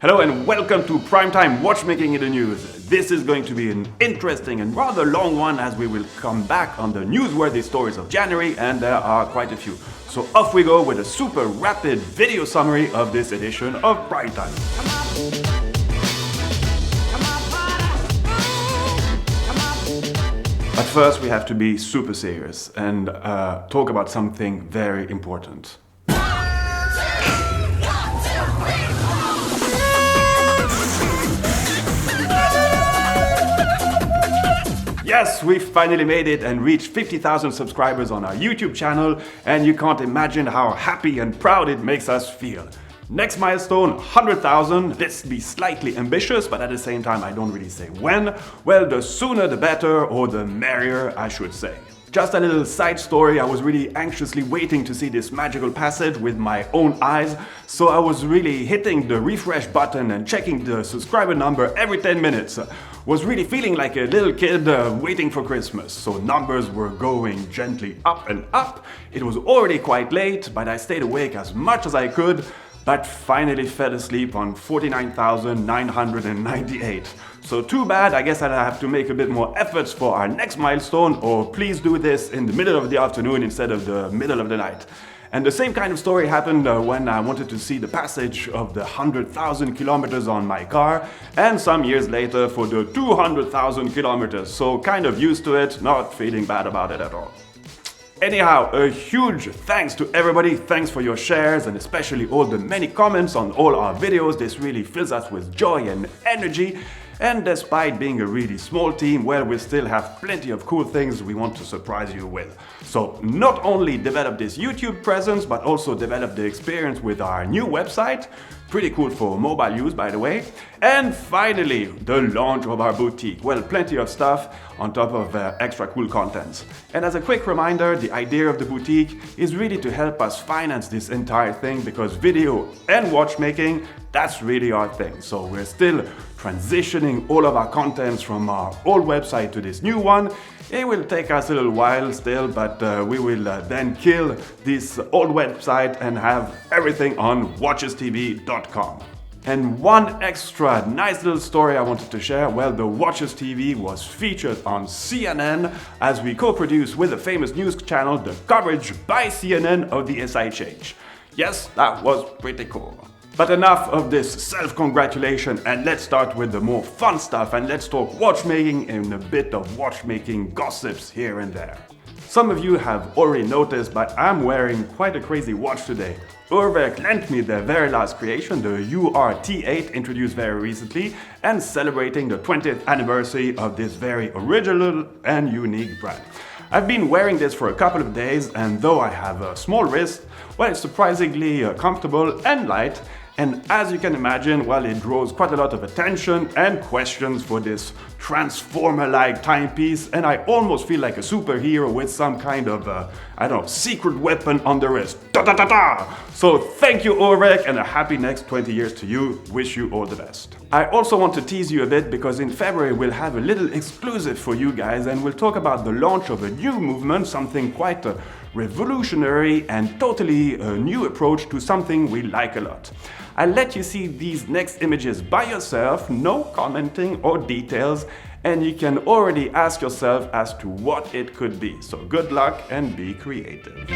Hello and welcome to Primetime Watchmaking in the News. This is going to be an interesting and rather long one as we will come back on the newsworthy stories of January, and there are quite a few. So off we go with a super rapid video summary of this edition of Primetime. But first we have to be super serious and talk about something very important. Yes, we finally made it and reached 50,000 subscribers on our YouTube channel, and you can't imagine how happy and proud it makes us feel. Next milestone, 100,000. Let's be slightly ambitious, but at the same time I don't really say when. Well, the sooner the better, or the merrier, I should say. Just a little side story, I was really anxiously waiting to see this magical passage with my own eyes, so I was really hitting the refresh button and checking the subscriber number every 10 minutes. Was really feeling like a little kid waiting for Christmas, so numbers were going gently up and up. It was already quite late, but I stayed awake as much as I could, but finally fell asleep on 49,998. So too bad, I guess I'll have to make a bit more efforts for our next milestone, or please do this in the middle of the afternoon instead of the middle of the night. And the same kind of story happened when I wanted to see the passage of the 100,000 kilometers on my car, and some years later for the 200,000 kilometers, so kind of used to it, not feeling bad about it at all. Anyhow, a huge thanks to everybody, thanks for your shares and especially all the many comments on all our videos. This really fills us with joy and energy. And despite being a really small team, well, we still have plenty of cool things we want to surprise you with. So not only develop this YouTube presence, but also develop the experience with our new website. Pretty cool for mobile use, by the way. And finally, the launch of our boutique. Well, plenty of stuff on top of extra cool contents. And as a quick reminder, the idea of the boutique is really to help us finance this entire thing, because video and watchmaking, that's really our thing. So we're still transitioning all of our contents from our old website to this new one. It will take us a little while still, but we will then kill this old website and have everything on watchestv.com. And one extra nice little story I wanted to share. Well, the Watches TV was featured on CNN as we co-produce with the famous news channel the coverage by CNN of the SIHH. Yes, that was pretty cool. But enough of this self-congratulation, and let's start with the more fun stuff, and let's talk watchmaking and a bit of watchmaking gossips here and there. Some of you have already noticed, but I'm wearing quite a crazy watch today. Urwerk lent me their very last creation, the URT8, introduced very recently, and celebrating the 20th anniversary of this very original and unique brand. I've been wearing this for a couple of days, and though I have a small wrist, well, it's surprisingly comfortable and light. And as you can imagine, well, it draws quite a lot of attention and questions for this transformer-like timepiece, and I almost feel like a superhero with some kind of, I don't know, secret weapon on the wrist. Da-da-da-da! So thank you, Urwerk, and a happy next 20 years to you. Wish you all the best. I also want to tease you a bit, because in February we'll have a little exclusive for you guys, and we'll talk about the launch of a new movement, something quite revolutionary and totally a new approach to something we like a lot. I'll let you see these next images by yourself, no commenting or details, and you can already ask yourself as to what it could be. So good luck and be creative.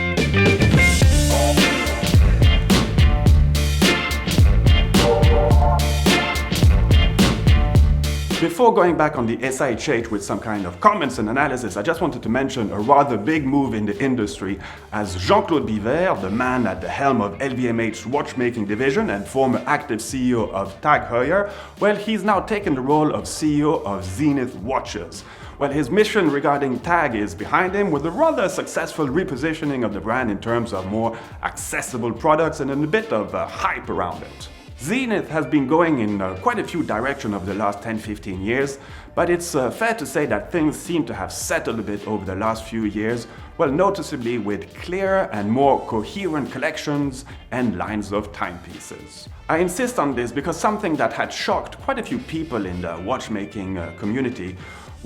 Before going back on the SIHH with some kind of comments and analysis, I just wanted to mention a rather big move in the industry, as Jean-Claude Biver, the man at the helm of LVMH's watchmaking division and former active CEO of TAG Heuer, well, he's now taken the role of CEO of Zenith Watches. Well, his mission regarding TAG is behind him, with a rather successful repositioning of the brand in terms of more accessible products and a bit of hype around it. Zenith has been going in quite a few directions over the last 10-15 years, but it's fair to say that things seem to have settled a bit over the last few years, well, noticeably with clearer and more coherent collections and lines of timepieces. I insist on this because something that had shocked quite a few people in the watchmaking community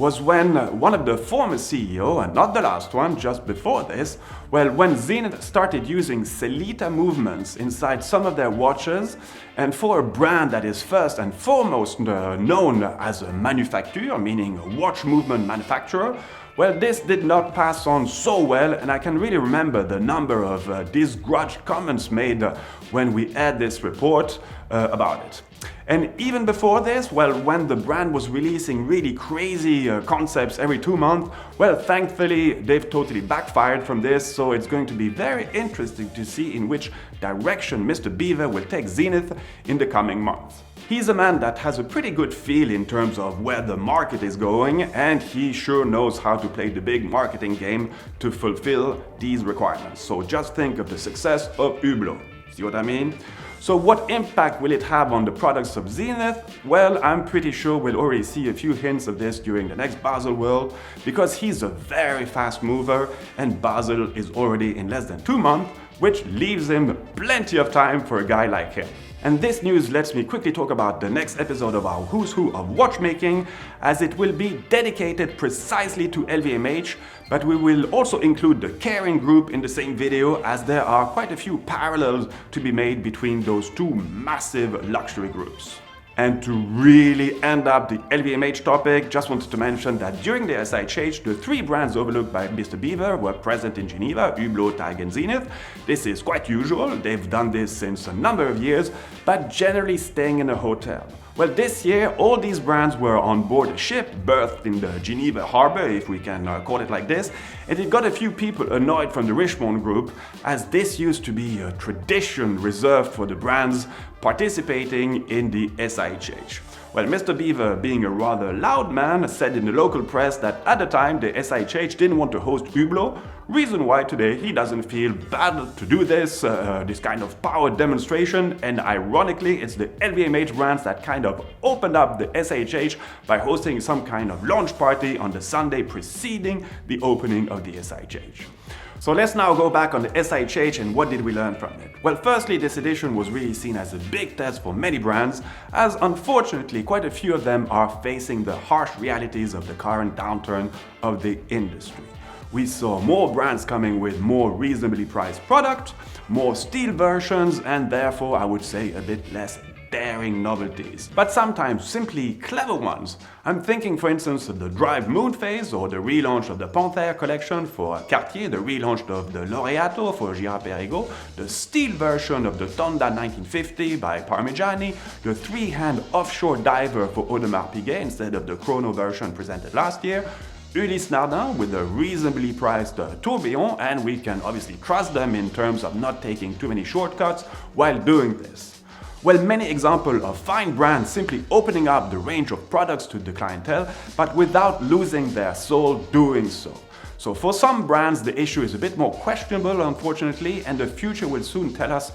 was when one of the former CEO, and not the last one, just before this, well, when Zenith started using Celita movements inside some of their watches, and for a brand that is first and foremost known as a manufacturer, meaning a watch movement manufacturer, well, this did not pass on so well, and I can really remember the number of disgrudged comments made when we had this report about it. And even before this, well, when the brand was releasing really crazy concepts every 2 months, well, thankfully, they've totally backfired from this, so it's going to be very interesting to see in which direction Mr. Beaver will take Zenith in the coming months. He's a man that has a pretty good feel in terms of where the market is going, and he sure knows how to play the big marketing game to fulfill these requirements. So just think of the success of Hublot. See what I mean? So what impact will it have on the products of Zenith? Well, I'm pretty sure we'll already see a few hints of this during the next Basel World, because he's a very fast mover and Basel is already in less than 2 months, which leaves him plenty of time for a guy like him. And this news lets me quickly talk about the next episode of our Who's Who of Watchmaking, as it will be dedicated precisely to LVMH, but we will also include the Kering Group in the same video, as there are quite a few parallels to be made between those two massive luxury groups. And to really end up the LVMH topic, just wanted to mention that during the SIHH, the 3 brands overlooked by Mr. Beaver were present in Geneva: Hublot, TAG and Zenith. This is quite usual, they've done this since a number of years, but generally staying in a hotel. Well, this year, all these brands were on board a ship, berthed in the Geneva harbor, if we can call it like this, and it got a few people annoyed from the Richemont group, as this used to be a tradition reserved for the brands participating in the SIHH. Well, Mr. Beaver, being a rather loud man, said in the local press that at the time the SIHH didn't want to host Hublot, reason why today he doesn't feel bad to do this kind of power demonstration, and ironically it's the LVMH brands that kind of opened up the SIHH by hosting some kind of launch party on the Sunday preceding the opening of the SIHH. So let's now go back on the SIHH and what did we learn from it? Well, firstly, this edition was really seen as a big test for many brands, as unfortunately quite a few of them are facing the harsh realities of the current downturn of the industry. We saw more brands coming with more reasonably priced product, more steel versions, and therefore I would say a bit less daring novelties, but sometimes simply clever ones. I'm thinking, for instance, of the Drive Moon phase, or the relaunch of the Panthère collection for Cartier, the relaunch of the Laureato for Girard-Perregaux, the steel version of the Tonda 1950 by Parmigiani, the 3-hand offshore diver for Audemars Piguet instead of the chrono version presented last year, Ulysse Nardin with a reasonably priced tourbillon, and we can obviously trust them in terms of not taking too many shortcuts while doing this. Well, many examples of fine brands simply opening up the range of products to the clientele, but without losing their soul doing so. So for some brands, the issue is a bit more questionable, unfortunately, and the future will soon tell us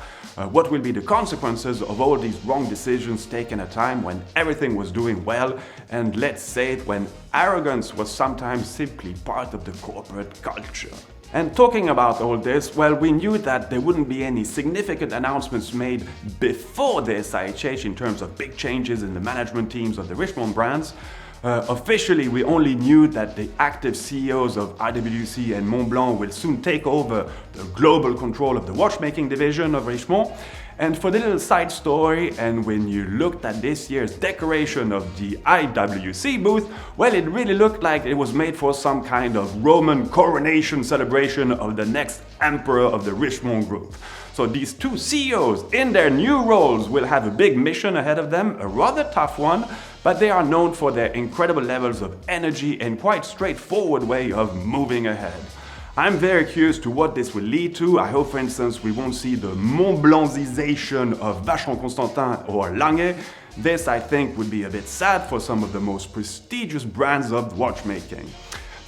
what will be the consequences of all these wrong decisions taken at a time when everything was doing well, and let's say it, when arrogance was sometimes simply part of the corporate culture. And talking about all this, well, we knew that there wouldn't be any significant announcements made before the SIHH in terms of big changes in the management teams of the Richemont brands. Officially, we only knew that the active CEOs of IWC and Montblanc will soon take over the global control of the watchmaking division of Richemont. And for the little side story, and when you looked at this year's decoration of the IWC booth, well, it really looked like it was made for some kind of Roman coronation celebration of the next emperor of the Richemont group. So these two CEOs in their new roles will have a big mission ahead of them, a rather tough one, but they are known for their incredible levels of energy and quite straightforward way of moving ahead. I'm very curious to what this will lead to. I hope, for instance, we won't see the Montblancization of Vacheron Constantin or Lange. This, I think, would be a bit sad for some of the most prestigious brands of watchmaking.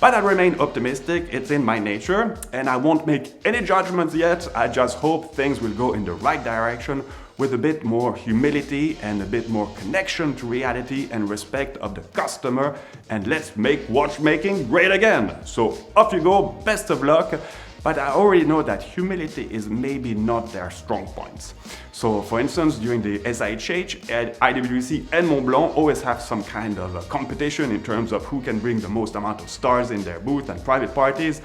But I remain optimistic, it's in my nature, and I won't make any judgments yet. I just hope things will go in the right direction with a bit more humility and a bit more connection to reality and respect of the customer, and let's make watchmaking great again. So off you go, best of luck. but I already know that humility is maybe not their strong points. So for instance, during the SIHH, IWC and Montblanc always have some kind of a competition in terms of who can bring the most amount of stars in their booth and private parties.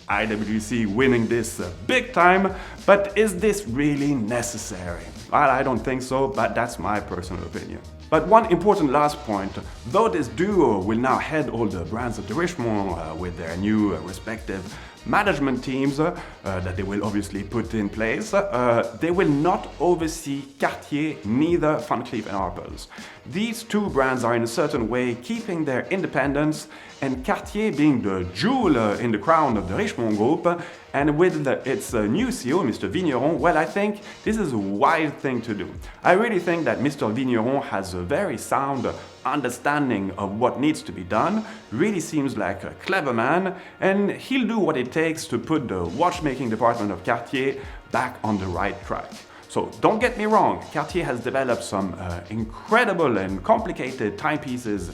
IWC winning this big time, but is this really necessary? Well, I don't think so, but that's my personal opinion. But one important last point, though this duo will now head all the brands of the Richemont with their new respective management teams that they will obviously put in place, they will not oversee Cartier, neither Funcliff and Harpers. These two brands are in a certain way keeping their independence, and Cartier being the jewel in the crown of the Richemont group, and with its new CEO, Mr. Vigneron, well, I think this is a wise thing to do. I really think that Mr. Vigneron has a very sound understanding of what needs to be done, really seems like a clever man, and he'll do what it takes to put the watchmaking department of Cartier back on the right track. So don't get me wrong, Cartier has developed some incredible and complicated timepieces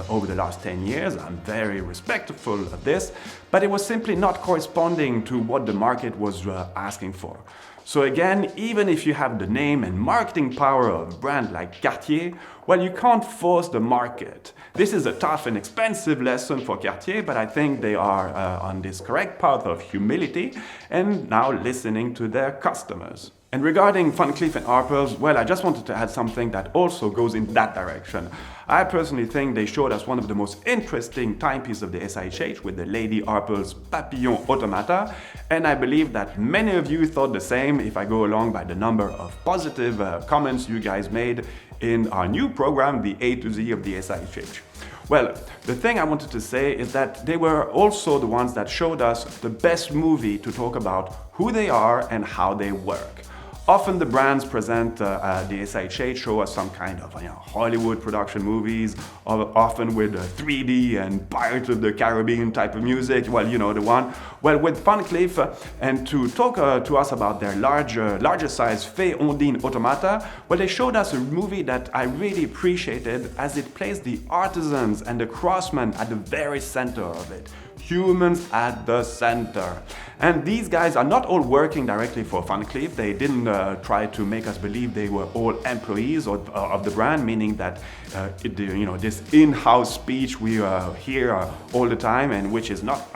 over the last 10 years. I'm very respectful of this, but it was simply not corresponding to what the market was asking for. So again, even if you have the name and marketing power of a brand like Cartier, well, you can't force the market. This is a tough and expensive lesson for Cartier, but I think they are on this correct path of humility and now listening to their customers. And regarding Funcliff and Harpers, well, I just wanted to add something that also goes in that direction. I personally think they showed us one of the most interesting timepieces of the SIHH with the Lady Harper's Papillon Automata, and I believe that many of you thought the same if I go along by the number of positive comments you guys made in our new program, the A to Z of the SIHH. Well, the thing I wanted to say is that they were also the ones that showed us the best movie to talk about who they are and how they work. Often the brands present the SIHH show us some kind of Hollywood production movies, often with 3D and Pirates of the Caribbean type of music, well, you know the one. Well, with Funcliff, and to talk to us about their larger size Fée Ondine Automata, well, they showed us a movie that I really appreciated as it placed the artisans and the craftsmen at the very center of it. Humans at the center. And these guys are not all working directly for Funcliff. They didn't try to make us believe they were all employees of the brand, meaning that this in-house speech we hear all the time and which is not,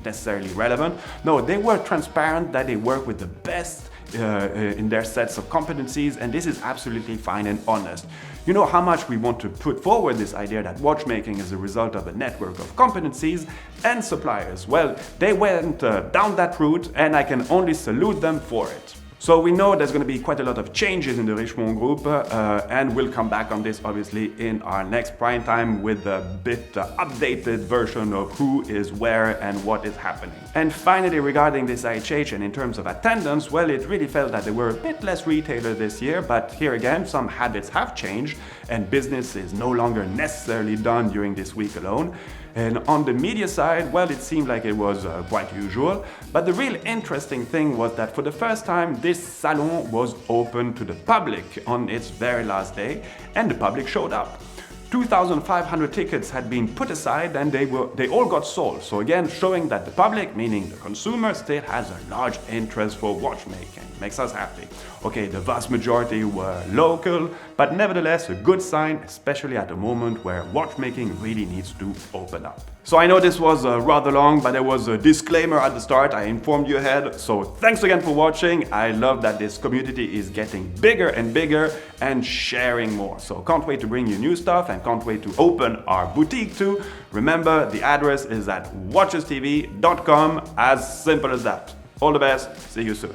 necessarily relevant. No, they were transparent that they work with the best in their sets of competencies, and this is absolutely fine and honest. You know how much we want to put forward this idea that watchmaking is a result of a network of competencies and suppliers. Well, they went down that route, and I can only salute them for it. So we know there's going to be quite a lot of changes in the Richemont group, and we'll come back on this obviously in our next prime time with a bit updated version of who is where and what is happening. And finally, regarding this SIHH and in terms of attendance, well, it really felt that there were a bit less retailers this year, but here again, some habits have changed and business is no longer necessarily done during this week alone. And on the media side, well, it seemed like it was quite usual. But the real interesting thing was that for the first time, this salon was open to the public on its very last day, and the public showed up. 2,500 tickets had been put aside and they all got sold. So again, showing that the public, meaning the consumer, still has a large interest for watchmaking. Makes us happy. Okay, the vast majority were local, but nevertheless a good sign, especially at a moment where watchmaking really needs to open up. So I know this was rather long, but there was a disclaimer at the start. I informed you ahead. So thanks again for watching. I love that this community is getting bigger and bigger and sharing more. So can't wait to bring you new stuff and can't wait to open our boutique too. Remember, the address is at watchestv.com, as simple as that. All the best. See you soon.